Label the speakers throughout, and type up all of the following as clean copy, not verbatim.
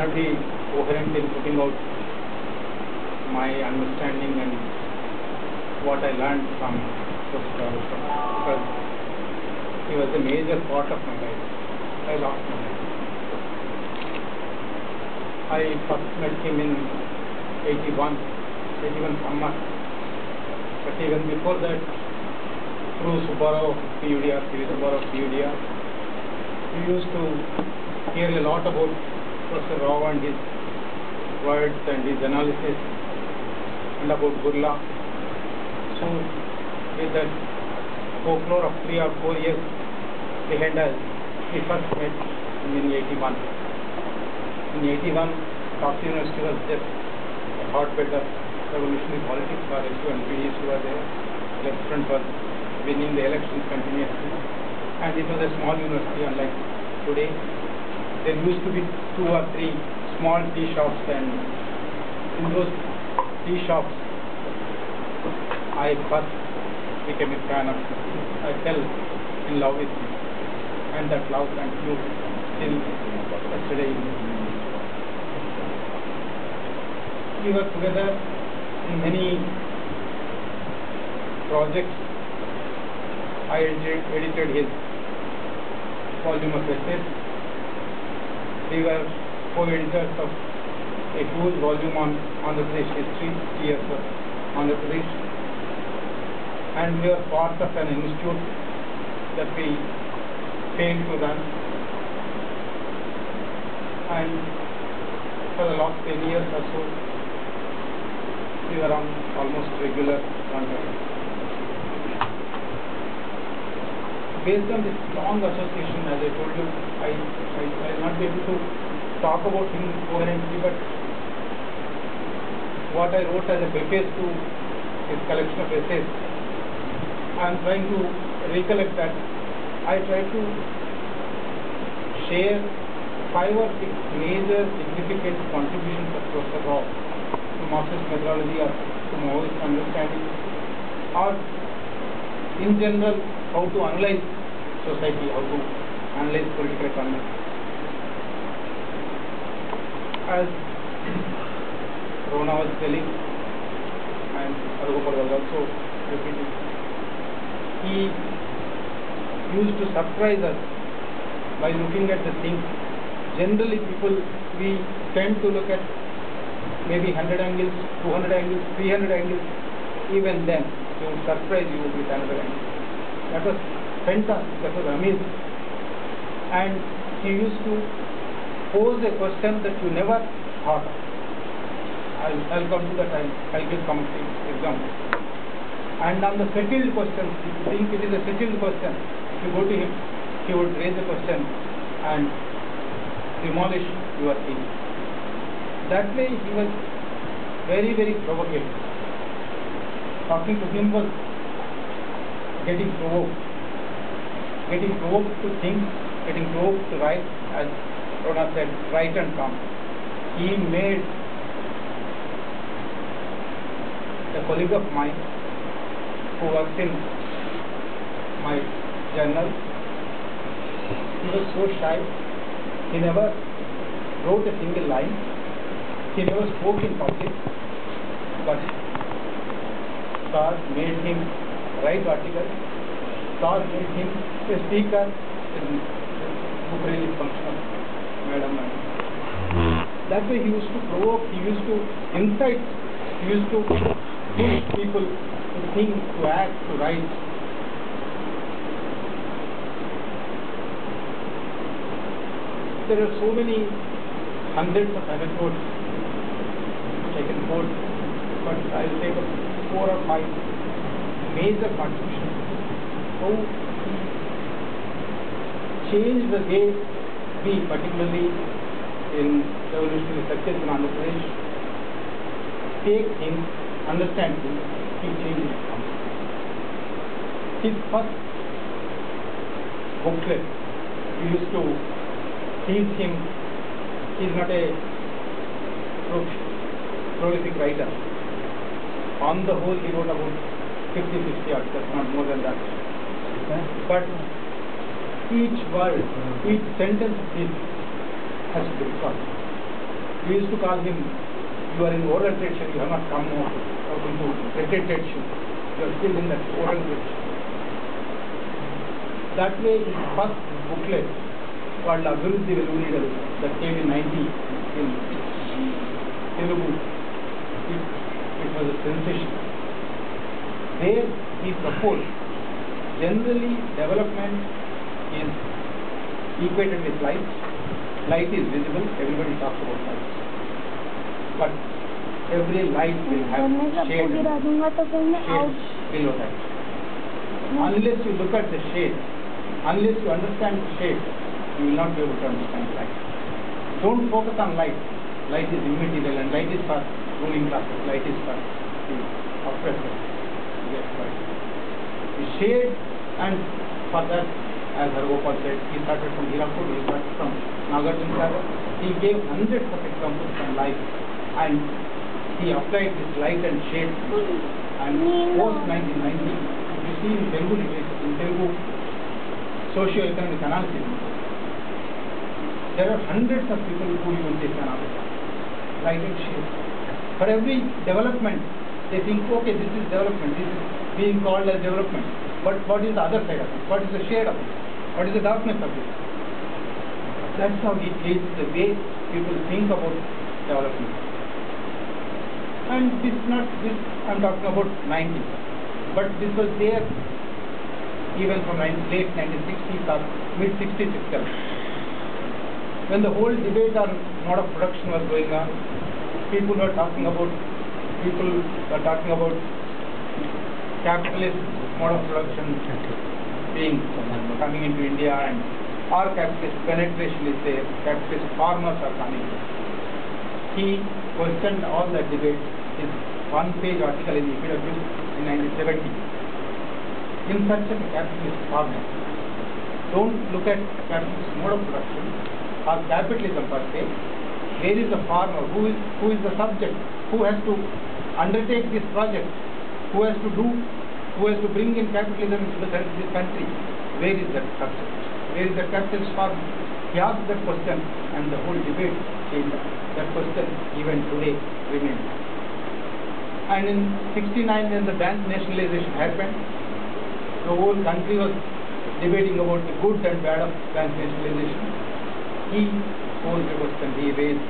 Speaker 1: not be coherent in putting out my understanding and what I learned from Professor Arusham, because he was a major part of my life. I lost my life. I first met him in 81 summer, but even before that, through Subbarao PUDR, Subbarao PUDR, we used to hear a lot about Professor Rao and his words and his analysis and about Burla. So, with that folklore of 3 or 4 years behind us, we first met in 81. In 81, Tufts University was just a hotbed of revolutionary politics for SU and PDs who were there. Left Front was winning the elections continuously. And it was a small university, unlike today. There used to be 2 or 3 small tea shops, and in those tea shops, I first became a fan of him. I fell in love with him, and that love continued till yesterday evening. We were together in many projects. I edited his volume of essays. We were co-editors of a huge volume on Andhra Pradesh history, years of Andhra Pradesh. And we were part of an institute that we failed to run. And for the last 10 years or so, we were on almost regular contact. Based on this long association, as I told you, I will not be able to talk about him coherently, but what I wrote as a preface to his collection of essays, I am trying to recollect that. I tried to share 5 or 6 major significant contributions of Professor Rao to Marxist methodology or to Maoist understanding, or in general how to analyze society, how to analyze political economy. As Rona was telling, and Arugopal was also repeating, he used to surprise us by looking at the things. Generally people, we tend to look at maybe 100 angles, 200 angles, 300 angles. Even then, he would surprise you with another angle. That was fantastic, that was amazing. And he used to pose a question that you never thought of. I'll come to that, I'll give some examples. And on the settled questions, if you think it is a settled question, if you go to him, he would raise the question and demolish your thinking. That way he was very, very provocative. Talking to him was getting provoked to think, getting provoked to write, as Rona said, write and come. He made a colleague of mine who works in my journal. He was so shy, he never wrote a single line, he never spoke in public, but God made him write articles, God made him a speaker in Bukreli function, Madam. That way he used to provoke, he used to incite, he used to push people to think, to act, to write. There are so many hundreds of anecdotes which I can quote, but I will take up 4 or 5 major contributions. How he changed the way we, particularly in revolutionary circles in Andhra Pradesh, take things, understand things. He changed it. His first booklet, we used to tease him. He is not a prolific writer. On the whole, he wrote about 50-60 articles, not more than that. But each word, each sentence of his has to be recorded. We used to call him, you are in oral tradition, you have not come out into written tradition. You are still in that oral tradition. That way, his first booklet called Abhiruddhi Veluneedalu that came in 90 in Telugu, it was a sensation. There he proposed, generally development is equated with light. Light is visible, everybody talks about light. But every light will have shade below that. Unless you look at the shade, unless you understand the shade, you will not be able to understand light. Don't focus on light. Light is immaterial and light is for ruling classes, light is for the oppressors. Yes, right. The shade, and for that, as Hargopal said, he started from Hirakud, he started from Nagarjuna Sagar. He gave hundreds of examples on light and he applied this light and shade. And post 1990, you see in Telugu literature, in Telugu socio-economic analysis, there are hundreds of people who use this analysis, light and shade. For every development, they think, okay, this is development, this is being called as development. But what is the other side of it? What is the shade of it? What is the darkness of it? That's how he changed the way people think about development. And this not this I'm talking about 90s, but this was there even from late 1960s or mid 60s itself. When the whole debate on mode of production was going on, people were talking about capitalist mode of production being coming into India, and our capitalist penetration is there, capitalist farmers are coming. He questioned all that debate in one-page article in EPW in 1970. In such a capitalist farmer, don't look at capitalist mode of production or capitalism per se. Where is the farmer? Who is the subject? Who has to undertake this project? Who has to bring in capitalism into this country? Where is that subject? Where is the capitalist farmer? He asked that question and the whole debate changed. That question even today remains. And in 69, when the bank nationalization happened, the whole country was debating about the good and bad of bank nationalization. He posed a question, he raised,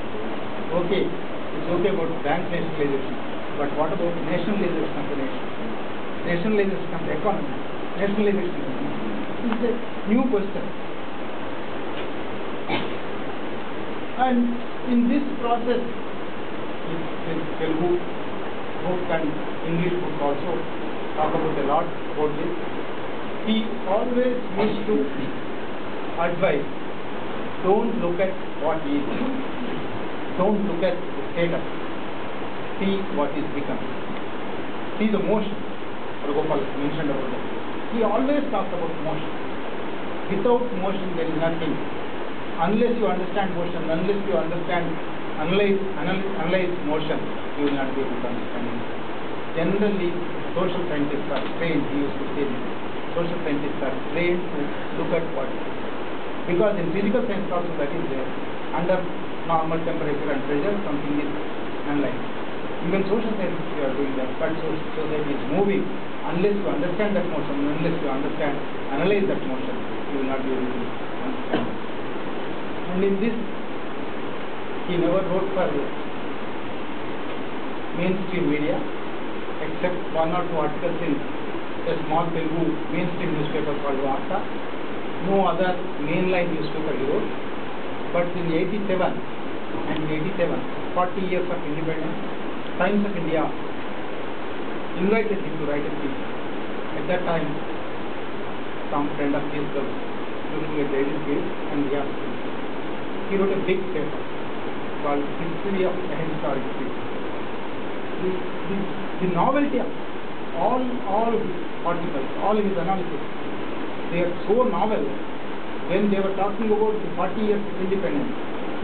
Speaker 1: okay, it's okay about bank nationalization, but what about nationalization of the nation? Nationalization of the economy? Nationalization of the nation? It's a new question. And in this process, with Telugu book and English book also talk about a lot about this. He always used to advise, don't look at what is, don't look at the status, see what is become. See the motion. Gopal mentioned about that. He always talked about motion. Without motion there is nothing. Unless you understand motion, unless you analyze motion, you will not be able to understand it. Generally, social scientists are trained, he used to say this, social scientists are trained to look at what. Because in physical science also that is there. Under normal temperature and pressure, something is analyzed. Even social science we are doing that, but society is moving. Unless you understand that motion, unless you analyze that motion, you will not be able to understand. And in this, he never wrote for mainstream media, except one or two articles in a small Telugu mainstream newspaper called Varta. No other mainline newspaper he wrote. But in 87 and 40 years of independence, Times of India invited him to write a piece. At that time, some friend of his was looking at the editorial and he asked him. He wrote a big paper called History of Ahistoric People. The novelty of all his articles, all his analysis, they are so novel. When they were talking about the 40 years of independence,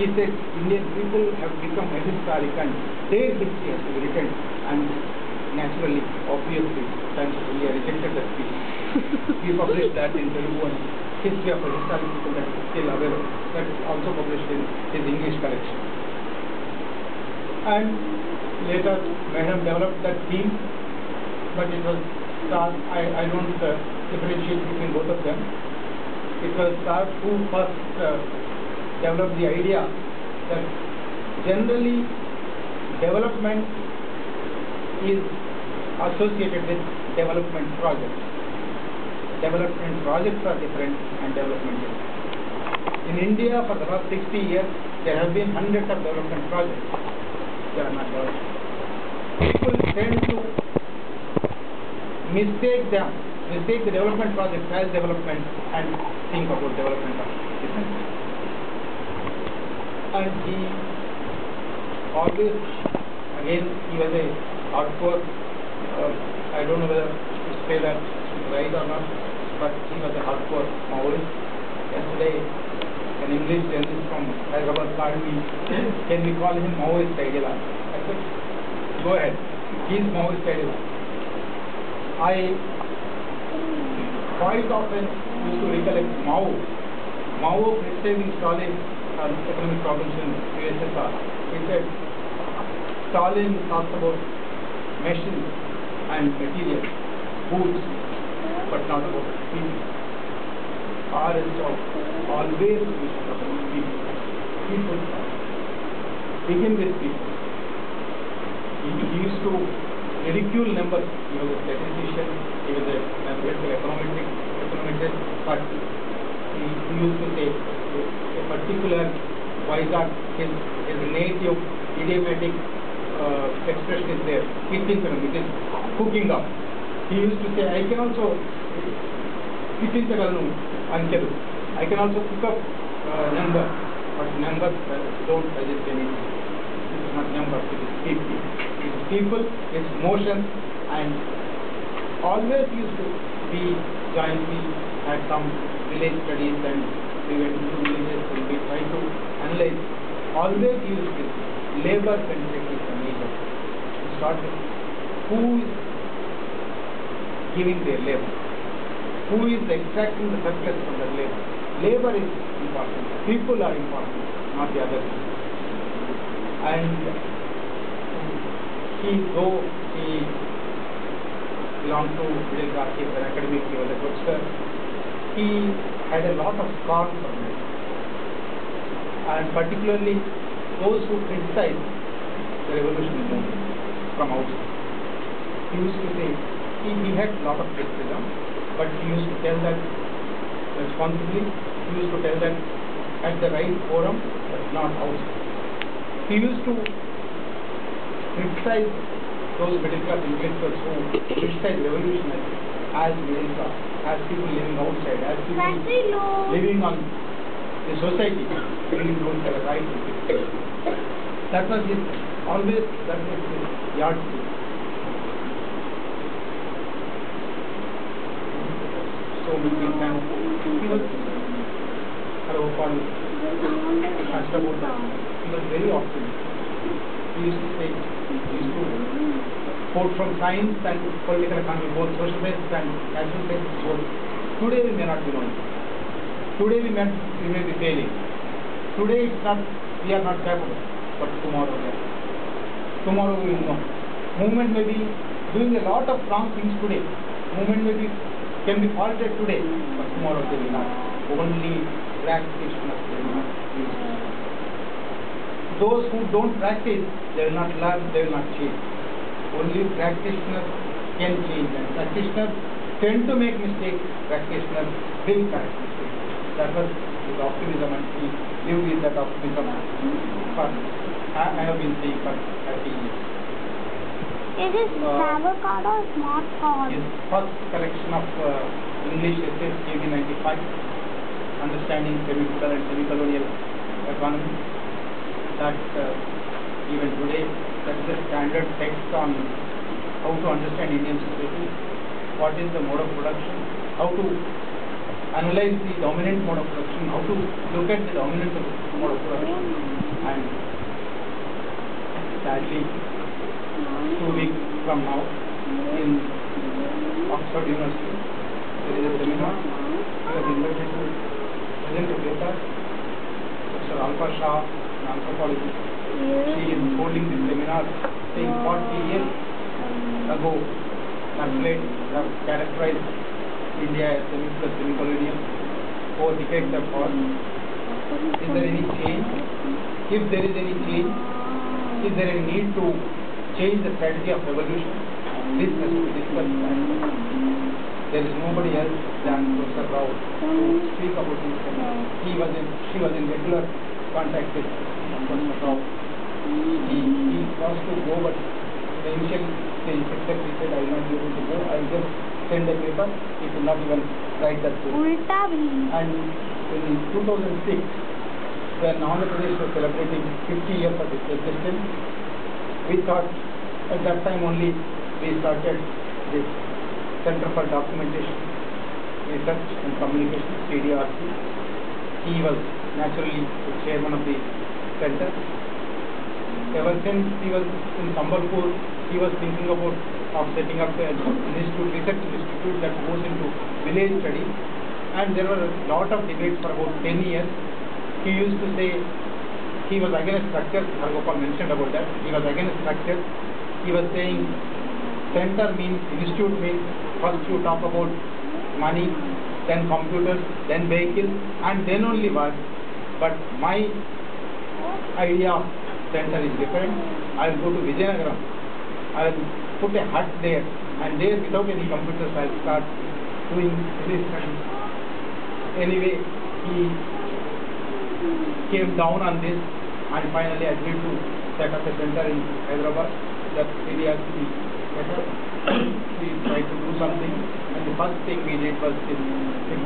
Speaker 1: he said Indian people have become ahistoric and their history has to be written. And naturally, obviously, Times of India rejected that piece. We published that in Telugu and History of Ahistoric People that is still available. That is also published in his English collection. And later, Madam developed that theme, but it was Star. I don't differentiate between both of them. It was Star who first developed the idea that generally development is associated with development projects. Development projects are different and development is different. In India, for the last 60 years, there have been hundreds of development projects. They are not developed. People tend to mistake the development projects as development and think about development of different. And he always, again, he was a hardcore, I don't know whether to say that right or not, but he was a hardcore Maoist. Yesterday, an English journalist from Hyderabad called me, can we call him Maoist ideologue? I said, go ahead, he is Maoist ideologue. I quite often used to recollect Mao criticizing Stalin on economic problems in USSR. He said, Stalin talks about machines and materials, goods, but not about people. Aristotle always used to talk about people. People begin with people. He used to ridicule numbers. He was a statistician, he was a mathematical econometrist, but he used to say a particular Vizag, his native idiomatic expression is there. It is cooking up. He used to say, I can also I can also cook up number, but numbers don't suggest anything. It is not numbers, it is people. It is people, it is motion, and always used to be jointly at some village studies, and we went to villages and we tried to analyze. Always used with labor-centric examination. To start with, who is giving their labor? Who is extracting the surplus from the labor? Labor is important. People are important, not the others. And though he belonged to middle class, he was an academic, he was a professor, he had a lot of scorn for men. And particularly those who criticized the revolutionary movement from outside. He used to say, he had a lot of criticism, but he used to tell that responsibly, he used to tell that at the right forum, but not outside. He used to criticize those middle class intellectuals who criticize revolutionaries as middle class, as people living outside, as people living on the society, really don't have a right to criticize. That was his, always, that was his yardstick. So many times he was, asked about that. He was very optimistic. He used to say, he used to quote from science and political economy, both social science and natural science, both. Today we may not be knowing. Today we may be failing. Today it's not, we are not capable, but tomorrow we are. Tomorrow we will know. Movement may be doing a lot of wrong things today. Movement may be, can be faulted today, but tomorrow they will not. Only practitioners will not use it. Those who don't practice, they will not learn, they will not change. Only practitioners can change, and practitioners tend to make mistakes. Practitioners will correct mistakes. That was his optimism, and he lived with that optimism for, I have been saying, for 30 years.
Speaker 2: It is travel card or smart card?
Speaker 1: His first collection of English essays came in 95, Understanding Semi-Feudal and Semi-Colonial Economy. That even today, that is a standard text on how to understand Indian society, what is the mode of production, how to analyze the dominant mode of production, how to look at the dominant mode of production. And sadly, 2 weeks from now, in Oxford University, there is a seminar. He was invited to present a paper. Professor Alpha Shah, an anthropologist, She is holding this seminar saying 40 years ago, Naxalites have characterized India as semi-colonial. 4 decades have passed. Is there any change? If there is any change, is there a need to change the strategy of evolution? This has to be discussed. There is nobody else than Professor Rao to speak about this. She was in regular contact with Professor Rao. He was to go, but the initial stage except he said, I will not be able to go. I will just send a paper. He could not even write that paper. And in 2006, when Andhra Pradesh was celebrating 50 years of its existence, we thought at that time only we started this Center for Documentation, Research and Communication, CDRC. He was naturally the chairman of the center. Ever since he was in Sambalpur, he was thinking about setting up an institute, research institute that goes into village studies. And there were a lot of debates for about 10 years. He used to say he was against structure. Hargopal mentioned about that. He was against structure. He was saying center means, institute means, first you talk about money, then computers, then vehicles, and then only work. But my idea of center is different. I will go to Vijayanagaram. I will put a hut there, and there without any computers I will start doing this studies. Anyway, he came down on this and finally agreed to set up a center in Hyderabad. That CDRC set up. We tried to do something, and the first thing we did was in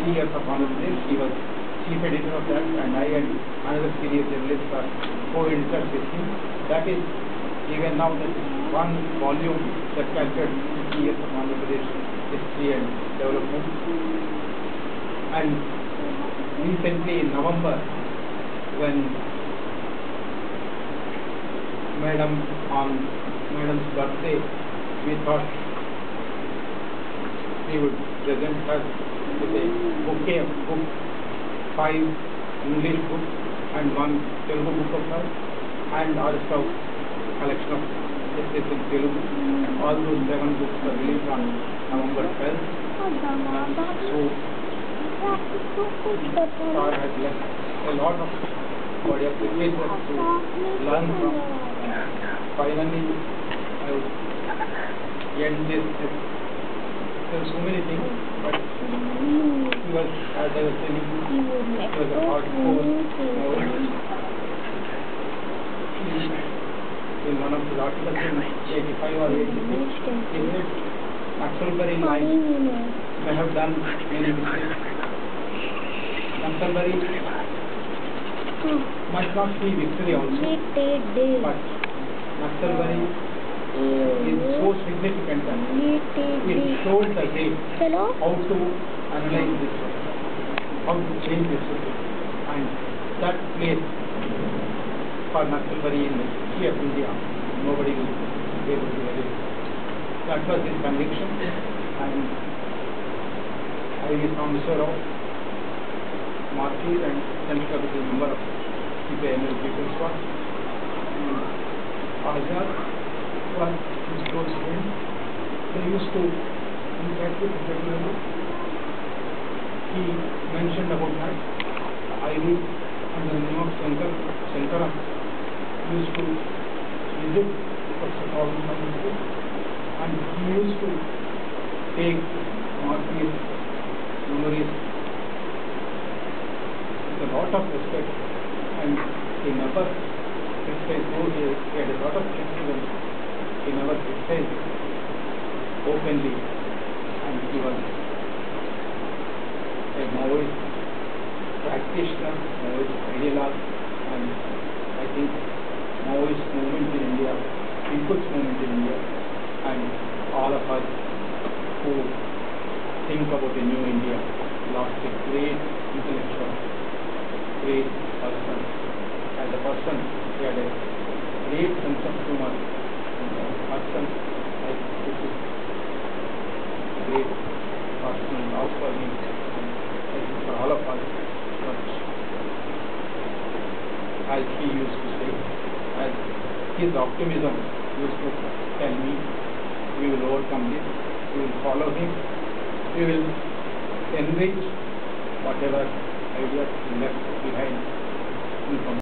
Speaker 1: 50 years of Andhra Pradesh. He was chief editor of that, and I and another serious journalist are co-editors with him. That is, even now, that is one volume that captured 50 years of Andhra Pradesh history and development. And recently in November, when Madam's birthday, we thought we would present her with a bouquet of books, 5 English books and 1 Telugu book of hers, and also collection of essays in Telugu. All those 7 books were released on November 12th. So, Star has left a lot of body of literature to learn from. Finally, I would end this. There are so many things, but he was, as I was telling you, he was a hardcore Maoist. In one of his articles in 85 or 86, he said Naxalbari line may have done many mistakes. Naxalbari might not be victory also, but Naxalbari is so significant that it shows the way how to analyze this system, how to change this system, and that place for Naxalbari in the history of India, nobody will be able to erase. That was his conviction, and I V. Sambaswarao, Marquis and Central Committee member of CPIML People's Party. Azad was his close friend. They used to interact with him regularly. He mentioned about that. IV under the name of Shankara used to visit Professor Rao, and he used to take Marquis memories with a lot of respect, and he never criticized, though he had a lot of criticism, he never criticized openly, and he was a Maoist practitioner, Maoist ideologue, and I think Maoist movement in India, people's movement in India, and all of us who think about a new India lost a great intellectual, great person. As a person, he had a great sense of humor. As a person, I took it great personal loss for him, and I think for all of us. But as he used to say, as his optimism used to tell me, we will overcome this, we will follow him, we will enrich whatever ideas he left behind in